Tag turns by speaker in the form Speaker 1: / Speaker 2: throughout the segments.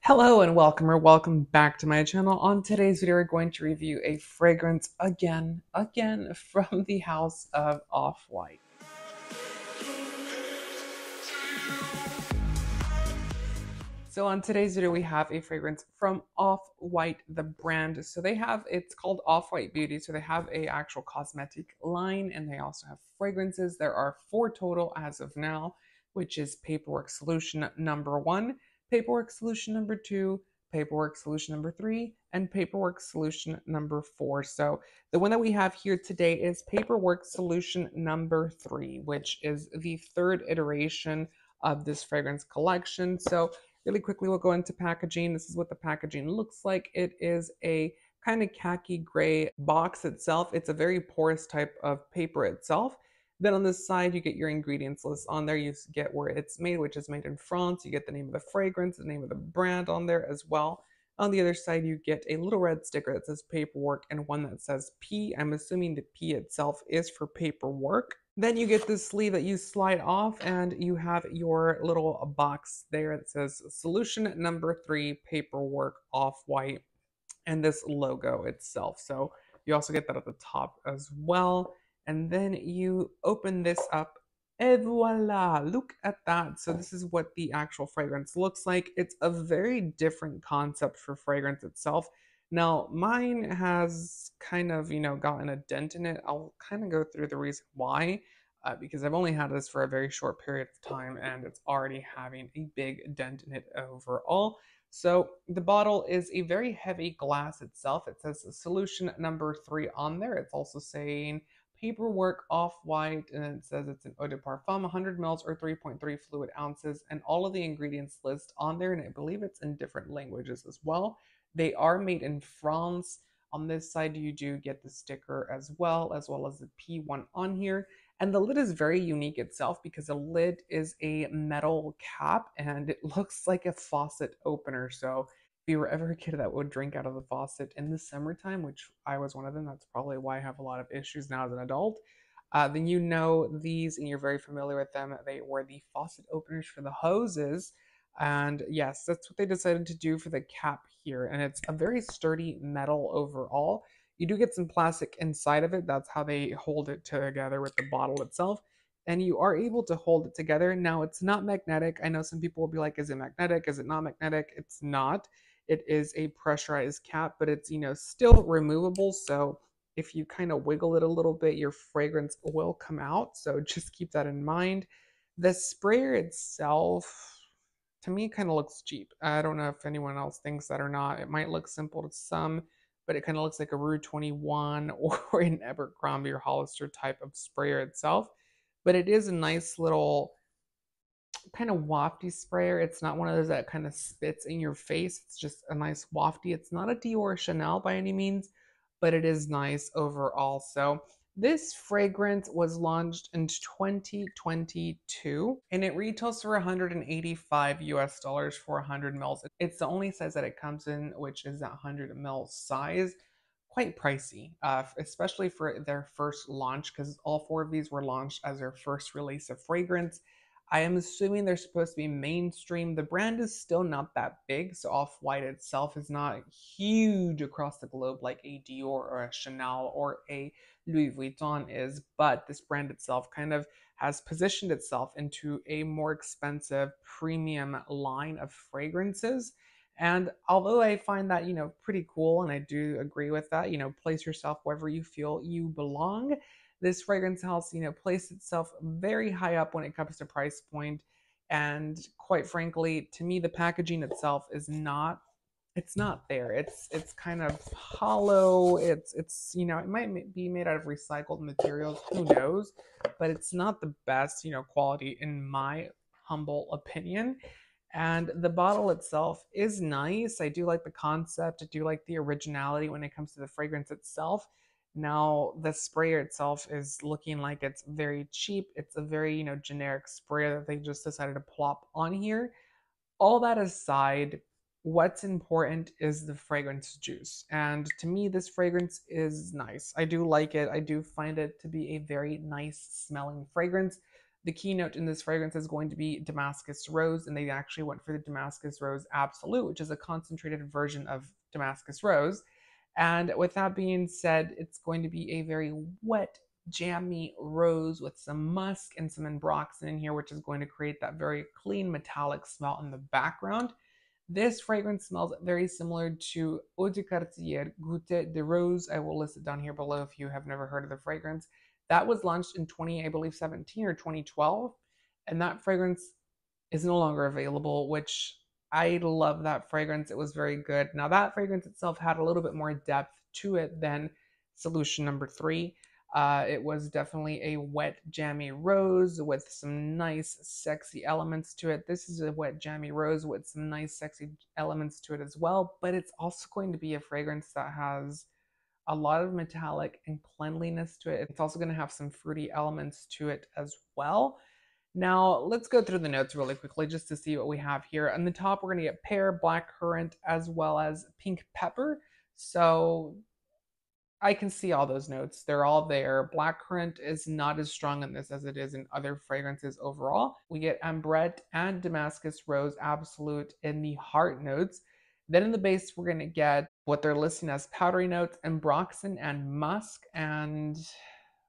Speaker 1: Hello and welcome or welcome back to my channel. On today's video, we're going to review a fragrance again from the house of Off-White. So on today's video, we have a fragrance from Off-White, the brand. So it's called Off-White Beauty. So they have a actual cosmetic line and they also have fragrances. There are 4 total as of now, which is Paperwork Solution number 1, Paperwork Solution number 2, Paperwork Solution number 3, and Paperwork Solution number 4. So the one that we have here today is Paperwork Solution number 3, which is the 3rd iteration of this fragrance collection. So really quickly, we'll go into packaging. This is what the packaging looks like. It is a kind of khaki gray box itself. It's a very porous type of paper itself. Then on this side, you get your ingredients list. On there, you get where it's made, which is made in France. You get the name of the fragrance, the name of the brand on there as well. On the other side, you get a little red sticker that says paperwork and one that says P. I'm assuming the P itself is for paperwork. Then you get this sleeve that you slide off and you have your little box there that says solution number 3, paperwork, Off-White, and this logo itself. So you also get that at the top as well. And then you open this up, et voila, look at that. So this is what the actual fragrance looks like. It's a very different concept for fragrance itself. Now, mine has kind of, gotten a dent in it. I'll kind of go through the reason why, because I've only had this for a very short period of time and it's already having a big dent in it overall. So the bottle is a very heavy glass itself. It says solution number 3 on there. It's also saying paperwork, Off-White, and it says it's an eau de parfum, 100 mils or 3.3 fluid ounces, and all of the ingredients list on there, and I believe it's in different languages as well. They are made in France. On this side, you do get the sticker as well as the P1 on here. And the lid is very unique itself because the lid is a metal cap and it looks like a faucet opener. So if you were ever a kid that would drink out of the faucet in the summertime, which I was one of them, that's probably why I have a lot of issues now as an adult, then you know these and you're very familiar with them. They were the faucet openers for the hoses. And yes, that's what they decided to do for the cap here. And it's a very sturdy metal overall. You do get some plastic inside of it. That's how they hold it together with the bottle itself. And you are able to hold it together. Now, it's not magnetic. I know some people will be like, is it magnetic? Is it not magnetic? It's not. It is a pressurized cap, but it's, still removable. So if you kind of wiggle it a little bit, your fragrance will come out. So just keep that in mind. The sprayer itself, to me, kind of looks cheap. I don't know if anyone else thinks that or not. It might look simple to some, but it kind of looks like a Rue 21 or an Abercrombie or Hollister type of sprayer itself. But it is a nice little kind of wafty sprayer. It's not one of those that kind of spits in your face. It's just a nice wafty. It's not a Dior or Chanel by any means, but it is nice overall. So this fragrance was launched in 2022 and it retails for 185 US dollars for 100 mils. It's the only size that it comes in, which is that 100 mil size. Quite pricey, especially for their first launch, because all 4 of these were launched as their first release of fragrance. I am assuming they're supposed to be mainstream. The brand is still not that big, so Off-White itself is not huge across the globe like a Dior or a Chanel or a Louis Vuitton is, but this brand itself kind of has positioned itself into a more expensive premium line of fragrances. And although I find that, pretty cool, and I do agree with that, place yourself wherever you feel you belong, this fragrance house, placed itself very high up when it comes to price point. And quite frankly, to me, the packaging itself is not, it's not there. It's kind of hollow. It might be made out of recycled materials, who knows, but it's not the best, quality in my humble opinion. And the bottle itself is nice. I do like the concept. I do like the originality when it comes to the fragrance itself. Now, the sprayer itself is looking like it's very cheap. It's a very, generic sprayer that they just decided to plop on here. All that aside, what's important is the fragrance juice. And to me, this fragrance is nice. I do like it. I do find it to be a very nice smelling fragrance. The keynote in this fragrance is going to be Damascus Rose, and they actually went for the Damascus Rose Absolute, which is a concentrated version of Damascus Rose. And with that being said, it's going to be a very wet, jammy rose with some musk and some ambroxan in here, which is going to create that very clean metallic smell in the background. This fragrance smells very similar to Eau de Cartier Goutte de Rose. I will list it down here below if you have never heard of the fragrance. That was launched in 20, I believe 17 or 2012, and that fragrance is no longer available, which I love that fragrance. It was very good. Now that fragrance itself had a little bit more depth to it than solution number 3. It was definitely a wet, jammy rose with some nice, sexy elements to it. This is a wet, jammy rose with some nice, sexy elements to it as well, but it's also going to be a fragrance that has a lot of metallic and cleanliness to it. It's also going to have some fruity elements to it as well. Now, let's go through the notes really quickly just to see what we have here. On the top, we're going to get pear, blackcurrant, as well as pink pepper. So I can see all those notes. They're all there. Blackcurrant is not as strong in this as it is in other fragrances overall. We get ambrette and Damascus Rose Absolute in the heart notes. Then in the base, we're going to get what they're listing as powdery notes, ambroxan and musk. And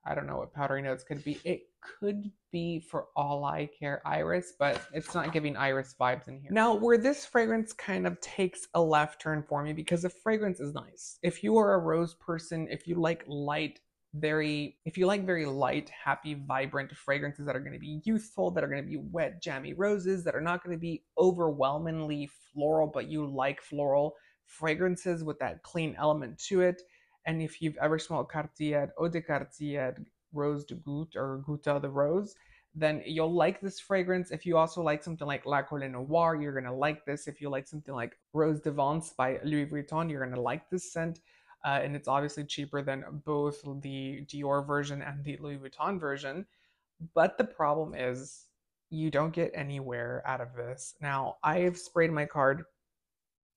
Speaker 1: I don't know what powdery notes could be. It could be, for all I care, iris, but it's not giving iris vibes in here. Now, where this fragrance kind of takes a left turn for me, because the fragrance is nice. If you are a rose person, if you like very light, happy, vibrant fragrances that are going to be youthful, that are going to be wet, jammy roses, that are not going to be overwhelmingly floral, but you like floral fragrances with that clean element to it. And if you've ever smelled Cartier, Eau de Cartier, Rose de Goutte, or Goutte de Rose, then you'll like this fragrance. If you also like something like La Colle Noir, you're gonna like this. If you like something like Rose de Vence by Louis Vuitton, you're gonna like this scent. And it's obviously cheaper than both the Dior version and the Louis Vuitton version. But the problem is you don't get anywhere out of this. Now, I've sprayed my card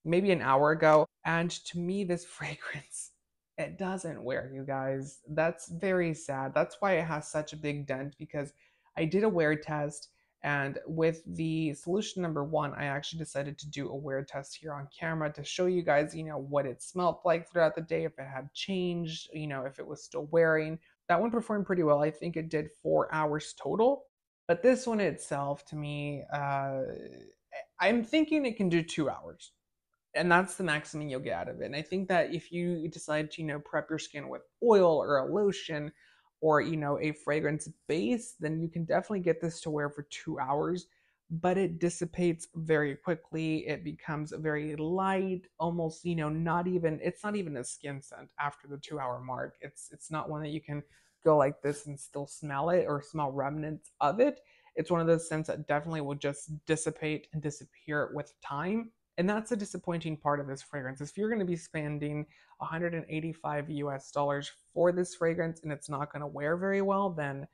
Speaker 1: maybe an hour ago, and to me, this fragrance, it doesn't wear, you guys. That's very sad. That's why it has such a big dent, because I did a wear test, and with the solution number 1, I actually decided to do a wear test here on camera to show you guys, what it smelled like throughout the day, if it had changed, if it was still wearing. That one performed pretty well. I think it did 4 hours total. But this one itself, to me, I'm thinking it can do 2 hours, and that's the maximum you'll get out of it. And I think that if you decide to, prep your skin with oil or a lotion or, a fragrance base, then you can definitely get this to wear for 2 hours, but it dissipates very quickly. It becomes very light, almost, it's not even a skin scent after the 2 hour mark. It's not one that you can go like this and still smell it or smell remnants of it. It's one of those scents that definitely will just dissipate and disappear with time. And that's a disappointing part of this fragrance. If you're going to be spending 185 US dollars for this fragrance and it's not going to wear very well, then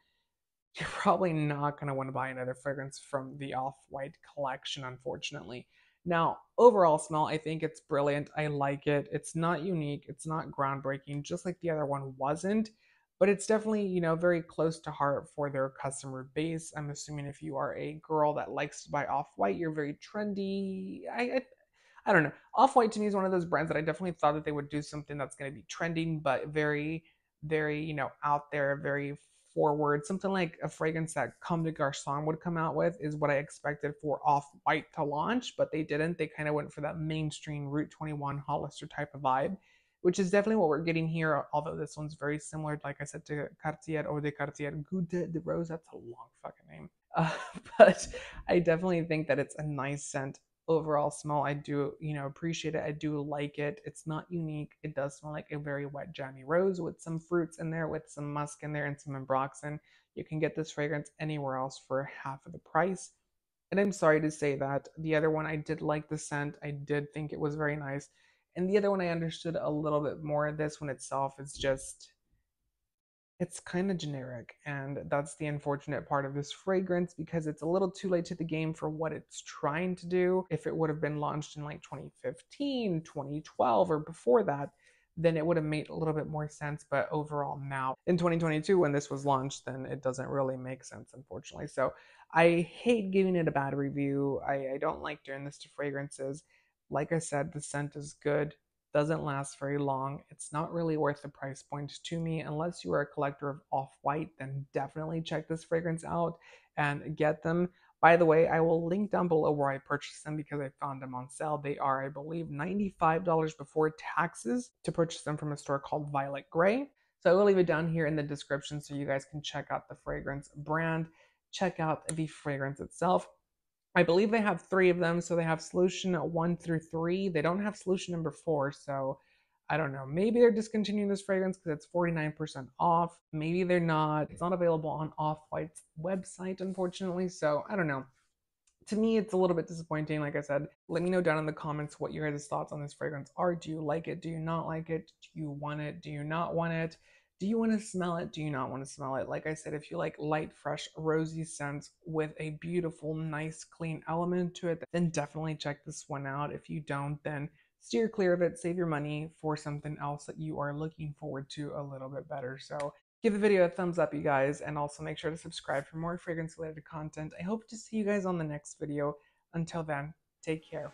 Speaker 1: you're probably not going to want to buy another fragrance from the Off-White collection, unfortunately. Now, overall smell, I think it's brilliant. I like it. It's not unique. It's not groundbreaking, just like the other one wasn't. But it's definitely, very close to heart for their customer base. I'm assuming if you are a girl that likes to buy Off-White, you're very trendy. I don't know. Off-White to me is one of those brands that I definitely thought that they would do something that's going to be trending, but very, very, out there, very forward. Something like a fragrance that Comme des Garçons would come out with is what I expected for Off-White to launch, but they didn't. They kind of went for that mainstream Route 21 Hollister type of vibe, which is definitely what we're getting here, although this one's very similar, like I said, to Cartier Eau de Cartier Goutte de Rose. That's a long fucking name. Uh, but I definitely think that it's a nice scent. Overall smell, I do, appreciate it. I do like it. It's not unique. It does smell like a very wet, jammy rose with some fruits in there, with some musk in there, and some ambroxan. You can get this fragrance anywhere else for half of the price. And I'm sorry to say that. The other one, I did like the scent. I did think it was very nice. And the other one, I understood a little bit more. This one itself is just, it's kind of generic, and that's the unfortunate part of this fragrance, because it's a little too late to the game for what it's trying to do. If it would have been launched in like 2015, 2012, or before that, then it would have made a little bit more sense. But overall, now in 2022, when this was launched, then it doesn't really make sense, unfortunately. So I hate giving it a bad review. I don't like doing this to fragrances. Like I said, the scent is good, doesn't last very long. It's not really worth the price point to me. Unless you are a collector of Off-White, then definitely check this fragrance out and get them. By the way, I will link down below where I purchased them because I found them on sale. They are, I believe, $95 before taxes to purchase them from a store called Violet Grey. So I will leave it down here in the description so you guys can check out the fragrance brand, check out the fragrance itself. I believe they have three of them. So they have solution 1 through 3. They don't have solution number 4. So I don't know. Maybe they're discontinuing this fragrance because it's 49% off. Maybe they're not. It's not available on Off-White's website, unfortunately. So I don't know. To me, it's a little bit disappointing. Like I said, let me know down in the comments what your guys' thoughts on this fragrance are. Do you like it? Do you not like it? Do you want it? Do you not want it? Do you want to smell it? Do you not want to smell it? Like I said, if you like light, fresh, rosy scents with a beautiful, nice, clean element to it, then definitely check this one out. If you don't, then steer clear of it. Save your money for something else that you are looking forward to a little bit better. So give the video a thumbs up, you guys, and also make sure to subscribe for more fragrance related content. I hope to see you guys on the next video. Until then, take care.